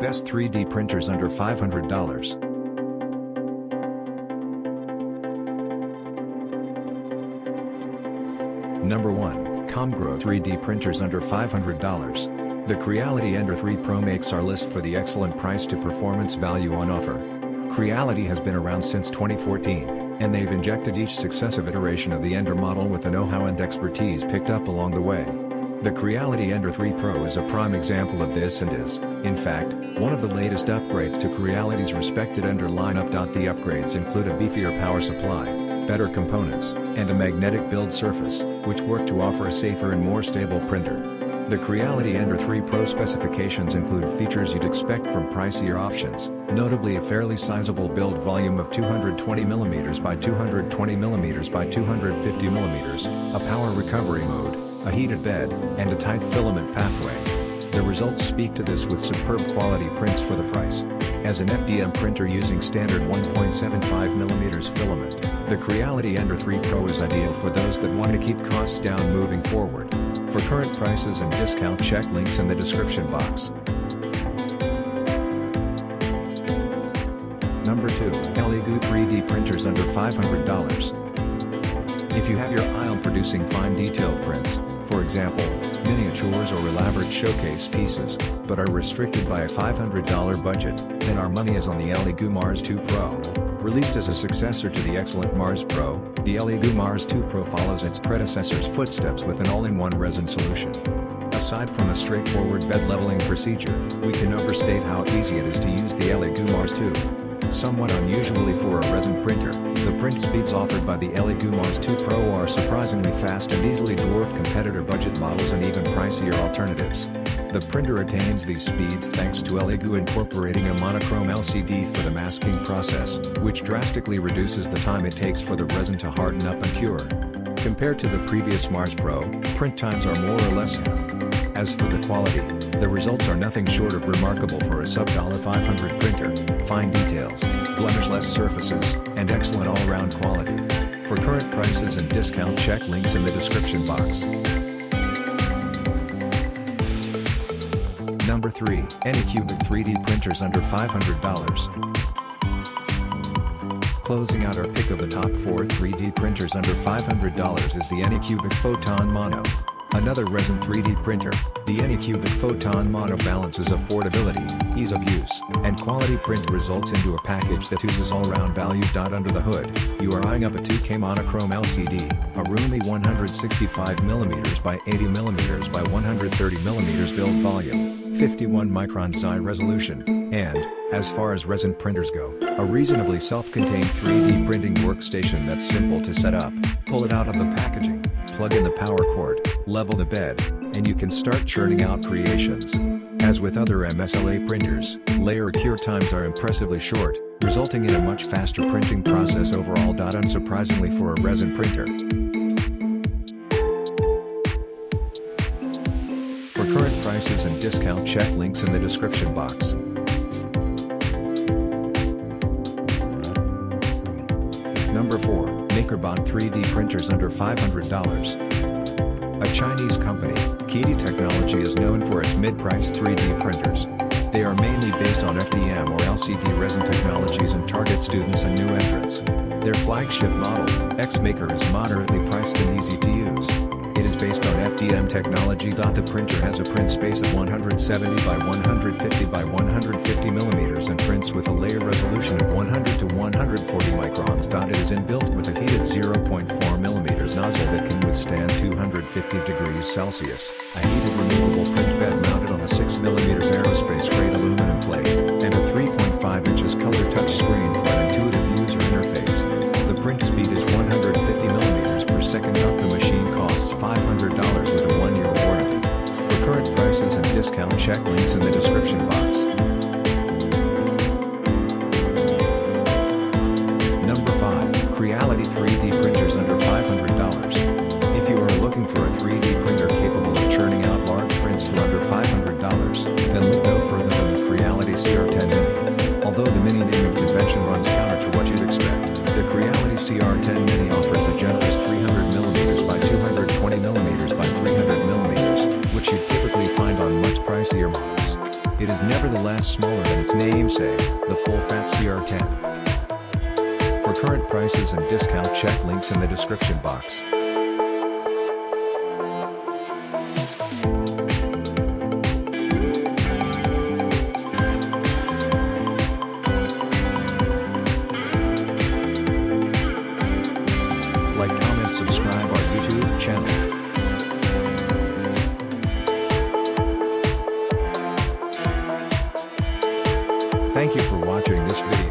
Best 3D printers under $500. Number 1. Comgrow 3D printers under $500. The Creality Ender 3 Pro makes our list for the excellent price to performance value on offer. Creality has been around since 2014, and they've injected each successive iteration of the Ender model with the know-how and expertise picked up along the way. The Creality Ender 3 Pro is a prime example of this and is, in fact, one of the latest upgrades to Creality's respected Ender lineup. The upgrades include a beefier power supply, better components, and a magnetic build surface, which work to offer a safer and more stable printer. The Creality Ender 3 Pro specifications include features you'd expect from pricier options, notably a fairly sizable build volume of 220mm by 220mm by 250mm, a power recovery mode, a heated bed, and a tight filament pathway. The results speak to this with superb quality prints for the price. As an FDM printer using standard 1.75mm filament, the Creality Ender 3 Pro is ideal for those that want to keep costs down moving forward. For current prices and discount, check links in the description box. Number 2. Elegoo 3D printers under $500. If you have your eye on producing fine detailed prints, for example, miniatures or elaborate showcase pieces, but are restricted by a $500 budget, then our money is on the Elegoo Mars 2 Pro. Released as a successor to the excellent Mars Pro, the Elegoo Mars 2 Pro follows its predecessor's footsteps with an all-in-one resin solution. Aside from a straightforward bed leveling procedure, we can overstate how easy it is to use the Elegoo Mars 2. Somewhat unusually for a resin printer, the print speeds offered by the Elegoo Mars 2 Pro are surprisingly fast and easily dwarf competitor budget models and even pricier alternatives. The printer attains these speeds thanks to Elegoo incorporating a monochrome LCD for the masking process, which drastically reduces the time it takes for the resin to harden up and cure. Compared to the previous Mars Pro, print times are more or less half. As for the quality, the results are nothing short of remarkable for a sub-$500 printer: fine details, blemish-less surfaces, and excellent all-around quality. For current prices and discount, check links in the description box. Number 3. Anycubic 3D printers under $500. Closing out our pick of the top 4 3D printers under $500 is the Anycubic Photon Mono. Another resin 3D printer, the Anycubic Photon Mono balances affordability, ease of use, and quality print results into a package that oozes all-round value. Under the hood, you are eyeing up a 2K monochrome LCD, a roomy 165mm by 80mm by 130mm build volume, 51 microns eye resolution, and, as far as resin printers go, a reasonably self-contained 3D printing workstation that's simple to set up. Pull it out of the packaging, plug in the power cord, level the bed, and you can start churning out creations. As with other MSLA printers, layer cure times are impressively short, resulting in a much faster printing process overall. Unsurprisingly for a resin printer. For current prices and discount, check links in the description box. Number 4. MakerBot 3D printers under $500. A Chinese company, Keedy Technology is known for its mid-price 3D printers. They are mainly based on FDM or LCD resin technologies and target students and new entrants. Their flagship model, X-Maker, is moderately priced and easy to use. It is based on FDM technology. The printer has a print space of 170 by 150 by 150mm and prints with a layer resolution of 100 to 140 microns. It is inbuilt with a heated 0.4mm nozzle that can withstand 250 degrees Celsius, a heated removable print bed mounted on a 6mm aerospace grade aluminum plate, and a 3.5 inches color touch screen for an intuitive user interface. The print speed is 150mm per second. The machine costs $500 with a 1-year warranty. For current prices and discount, check links in the description box. Number 5. Creality 3D printers under $500. If you are looking for a 3D printer capable of churning out large prints for under $500, then look no further than the Creality CR10 Mini. Although the Mini naming convention runs counter to what you'd expect, the Creality CR10 Mini offers a generous 300mm by 220mm by 300mm, which you'd typically find on much pricier models. It It is nevertheless smaller than its namesake, the full-fat CR10. For current prices and discount, check links in the description box. Like, comment, subscribe our YouTube channel. Thank you for watching this video.